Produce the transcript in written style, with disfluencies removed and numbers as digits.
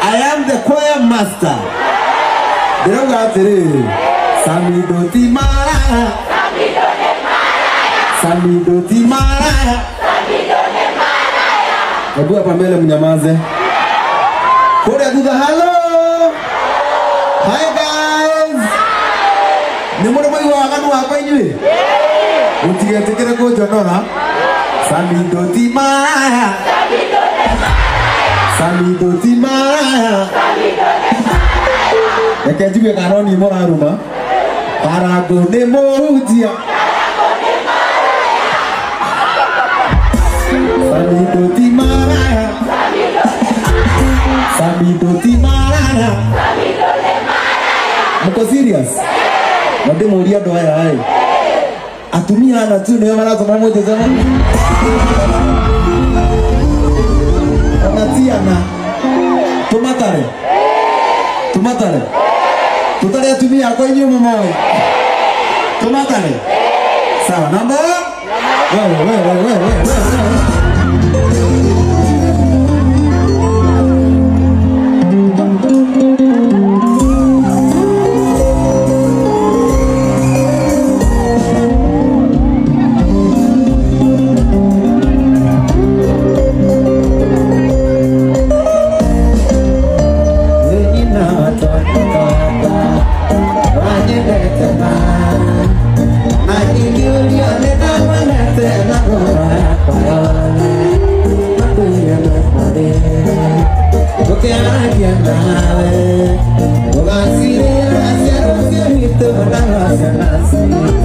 I am the choir master. Derauga atiri. Samido ti maraya. Samido ti maraya. Hebu hapa mbele mnyamaze. Kule duda hello. Hi guys. Ni mwana mwa wakanu hapa hivi. Utigetekere ko jonora. Samido ti maraya. Samido ti maraya. Ekejiwe kanoni mora ruma. Parago ne morudia. Samido ti maraya. Samido ti maraya. Mko serious? Mande moria doa ya hai. Atumia ana tu ne mara kama moja zama. Anatiana. Tumatare. Tumatare. Tutare atumia kwa nyuma moyo. Tumatare. Sawa, namba? Wewe. Gracias.